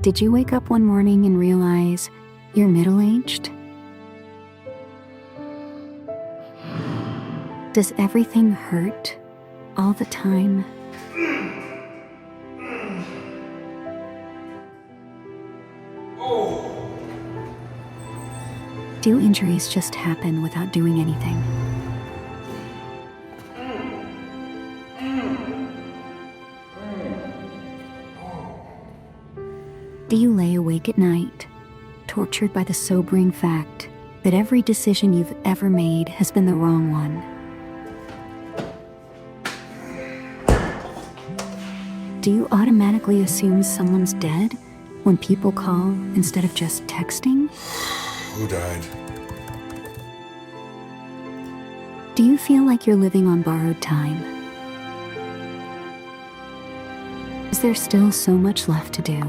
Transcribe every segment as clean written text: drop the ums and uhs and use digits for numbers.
Did you wake up one morning and realize you're middle-aged? Does everything hurt all the time? Do injuries just happen without doing anything? Do you lay awake at night, tortured by the sobering fact that every decision you've ever made has been the wrong one? Do you automatically assume someone's dead when people call instead of just texting? Who died? Do you feel like you're living on borrowed time? Is there still so much left to do?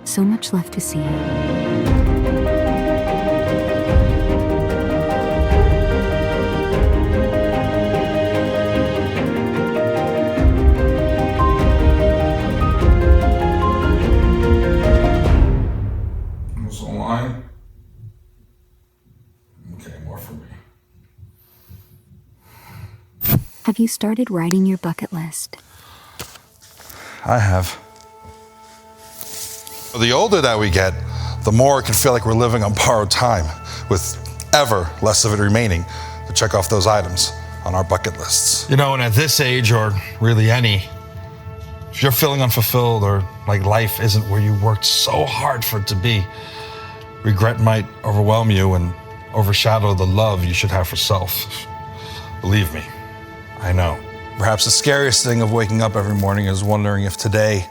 So much left to see? What's online? Okay, more for me. Have you started writing your bucket list? I have. The older that we get, the more it can feel like we're living on borrowed time, with ever less of it remaining to check off those items on our bucket lists. You know, and at this age, or really any, if you're feeling unfulfilled or like life isn't where you worked so hard for it to be, regret might overwhelm you and overshadow the love you should have for self. Believe me, I know. Perhaps the scariest thing of waking up every morning is wondering if today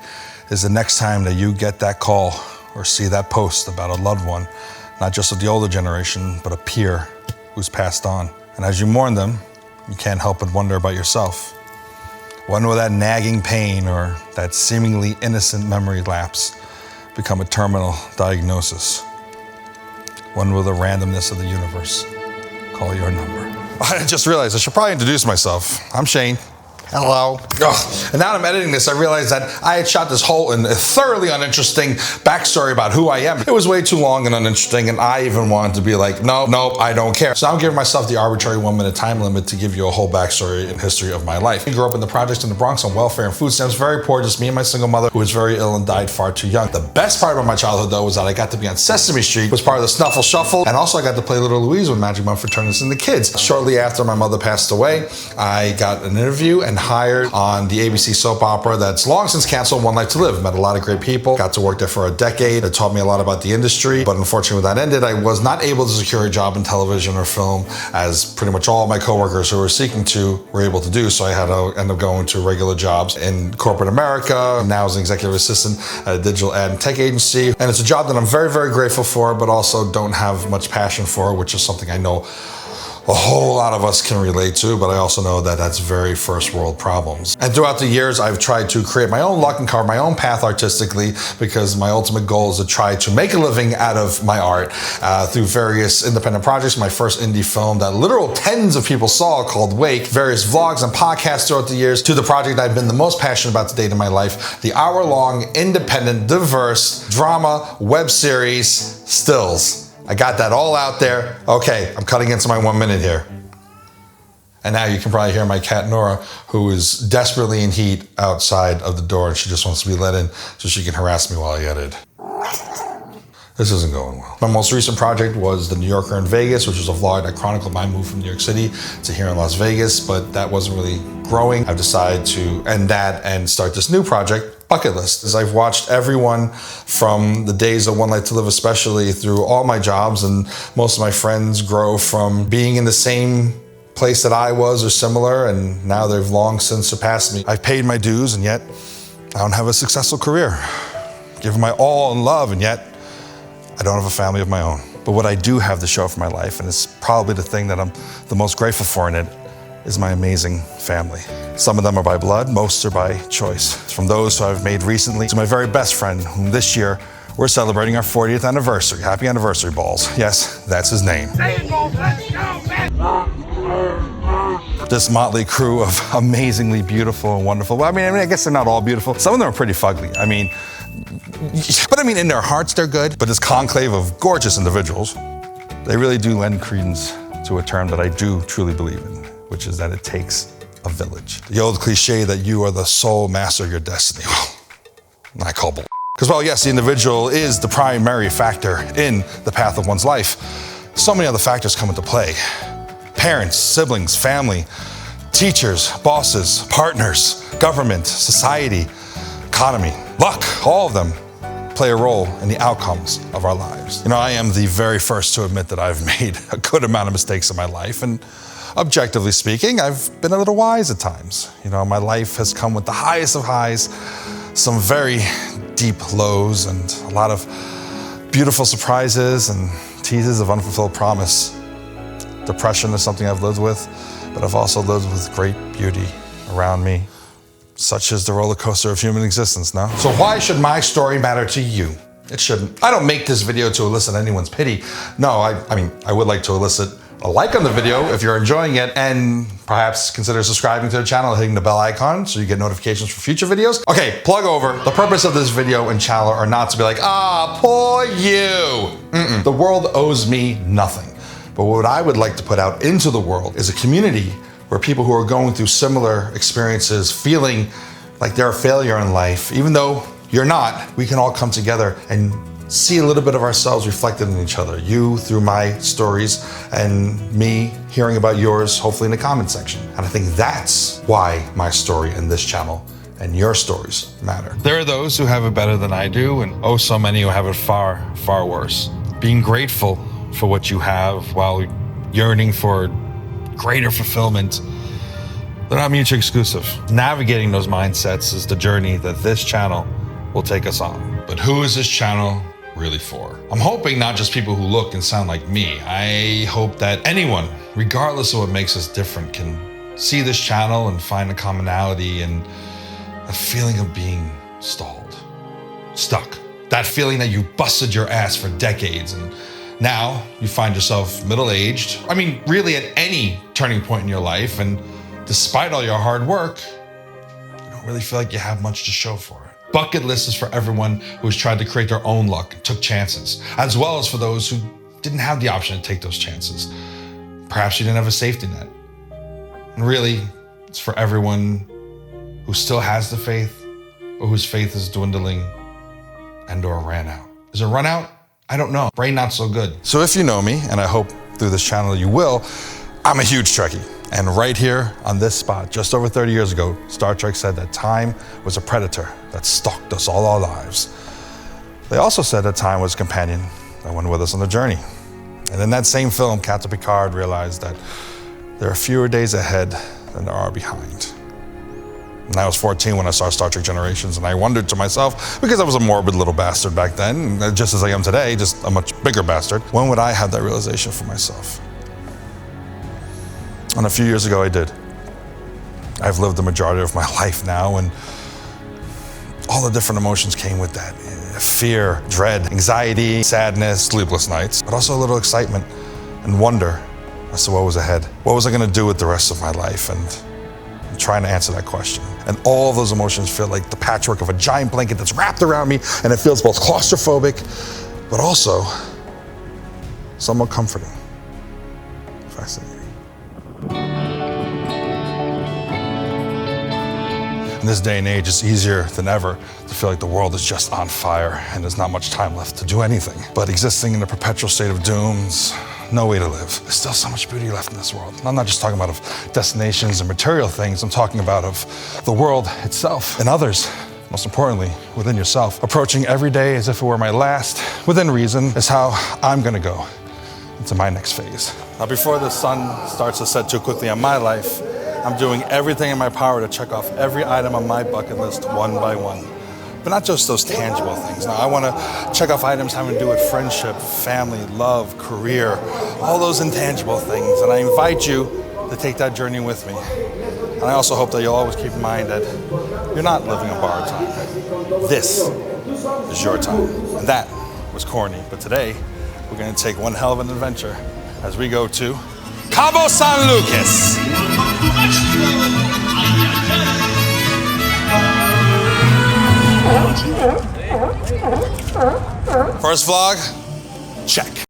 is the next time that you get that call or see that post about a loved one, not just of the older generation, but a peer who's passed on. And as you mourn them, you can't help but wonder about yourself. When will that nagging pain or that seemingly innocent memory lapse become a terminal diagnosis? When will the randomness of the universe call your number? I just realized I should probably introduce myself. I'm Shane. Hello. Oh, and now that I'm editing this, I realized that I had shot this whole and thoroughly uninteresting backstory about who I am. It was way too long and uninteresting, and I even wanted to be like, nope, I don't care. So I'm giving myself the arbitrary 1 minute time limit to give you a whole backstory and history of my life. I grew up in the projects in the Bronx on welfare and food stamps, very poor, just me and my single mother, who was very ill and died far too young. The best part about my childhood, though, was that I got to be on Sesame Street, was part of the Snuffle Shuffle, and also I got to play Little Louise when Magic Manfrotto turned us into kids. Shortly after my mother passed away, I got an interview and hired on the ABC soap opera that's long since canceled, One Life to Live. Met a lot of great people, got to work there for a decade. It taught me a lot about the industry, but unfortunately when that ended, I was not able to secure a job in television or film, as pretty much all of my coworkers who were seeking to were able to do, so I had to end up going to regular jobs in corporate America, now as an executive assistant at a digital ad and tech agency. And it's a job that I'm very, very grateful for, but also don't have much passion for, which is something I know a whole lot of us can relate to, but I also know that that's very first world problems. And throughout the years, I've tried to create my own luck and carve my own path artistically, because my ultimate goal is to try to make a living out of my art through various independent projects. My first indie film that literal tens of people saw, called Wake, various vlogs and podcasts throughout the years, to the project I've been the most passionate about to date in my life, the hour-long, independent, diverse drama web series, Stills. I got that all out there. Okay, I'm cutting into my 1 minute here. And now you can probably hear my cat Nora, who is desperately in heat outside of the door, and she just wants to be let in so she can harass me while I edit. This isn't going well. My most recent project was The New Yorker in Vegas, which was a vlog that chronicled my move from New York City to here in Las Vegas, but that wasn't really growing. I've decided to end that and start this new project, Bucket List. As I've watched everyone from the days of One Life to Live, especially through all my jobs, and most of my friends grow from being in the same place that I was or similar, and now they've long since surpassed me. I've paid my dues, and yet I don't have a successful career. Given my all in love, and yet I don't have a family of my own. But what I do have to show for my life, and it's probably the thing that I'm the most grateful for in it, is my amazing family. Some of them are by blood, most are by choice. From those who I've made recently to my very best friend, whom this year we're celebrating our 40th anniversary. Happy anniversary, Balls. Yes, that's his name. This motley crew of amazingly beautiful and wonderful, well, I mean, I guess they're not all beautiful. Some of them are pretty fugly. I mean, But I mean, in their hearts, they're good. But this conclave of gorgeous individuals, they really do lend credence to a term that I do truly believe in, which is that it takes a village. The old cliche that you are the sole master of your destiny. Well, I call bull. Because while yes, the individual is the primary factor in the path of one's life, so many other factors come into play. Parents, siblings, family, teachers, bosses, partners, government, society, economy, luck, all of them play a role in the outcomes of our lives. You know, I am the very first to admit that I've made a good amount of mistakes in my life, and objectively speaking, I've been a little wise at times. You know, my life has come with the highest of highs, some very deep lows, and a lot of beautiful surprises and teases of unfulfilled promise. Depression is something I've lived with, but I've also lived with great beauty around me. Such is the roller coaster of human existence, no? So why should my story matter to you? It shouldn't. I don't make this video to elicit anyone's pity. No, I mean, I would like to elicit a like on the video if you're enjoying it, and perhaps consider subscribing to the channel, hitting the bell icon so you get notifications for future videos. Okay, plug over. The purpose of this video and channel are not to be like, poor you. The world owes me nothing. But what I would like to put out into the world is a community where people who are going through similar experiences, feeling like they're a failure in life, even though you're not, we can all come together and see a little bit of ourselves reflected in each other. You through my stories, and me hearing about yours, hopefully in the comment section. And I think that's why my story and this channel and your stories matter. There are those who have it better than I do, and oh, so many who have it far, far worse. Being grateful for what you have while yearning for greater fulfillment, they're not mutually exclusive. Navigating those mindsets is the journey that this channel will take us on. But who is this channel really for? I'm hoping not just people who look and sound like me. I hope that anyone, regardless of what makes us different, can see this channel and find a commonality and a feeling of being stalled, stuck. That feeling that you busted your ass for decades and now you find yourself middle-aged. I mean, really at any turning point in your life, and despite all your hard work, you don't really feel like you have much to show for it. Bucket list is for everyone who has tried to create their own luck and took chances, as well as for those who didn't have the option to take those chances. Perhaps you didn't have a safety net. And really, it's for everyone who still has the faith, or whose faith is dwindling and or ran out. Is it run out? I don't know. Brain not so good. So if you know me, and I hope through this channel you will, I'm a huge Trekkie. And right here on this spot, just over 30 years ago, Star Trek said that time was a predator that stalked us all our lives. They also said that time was a companion that went with us on the journey. And in that same film, Captain Picard realized that there are fewer days ahead than there are behind. And I was 14 when I saw Star Trek Generations, and I wondered to myself, because I was a morbid little bastard back then, just as I am today, just a much bigger bastard, when would I have that realization for myself? And a few years ago I did. I've lived the majority of my life now, and all the different emotions came with that. Fear, dread, anxiety, sadness, sleepless nights, but also a little excitement and wonder as to what was ahead. What was I gonna do with the rest of my life? And I'm trying to answer that question. And all of those emotions feel like the patchwork of a giant blanket that's wrapped around me, and it feels both claustrophobic, but also somewhat comforting. Fascinating. In this day and age, it's easier than ever to feel like the world is just on fire and there's not much time left to do anything. But existing in a perpetual state of doom's no way to live. There's still so much beauty left in this world. And I'm not just talking about of destinations and material things. I'm talking about of the world itself and others. Most importantly, within yourself. Approaching every day as if it were my last, within reason, is how I'm gonna go into my next phase. Now, before the sun starts to set too quickly on my life, I'm doing everything in my power to check off every item on my bucket list one by one. But not just those tangible things. Now, I want to check off items having to do with friendship, family, love, career, all those intangible things. And I invite you to take that journey with me. And I also hope that you'll always keep in mind that you're not living on borrowed time. This is your time. And that was corny. But today, we're going to take one hell of an adventure as we go to Cabo San Lucas. First vlog, check.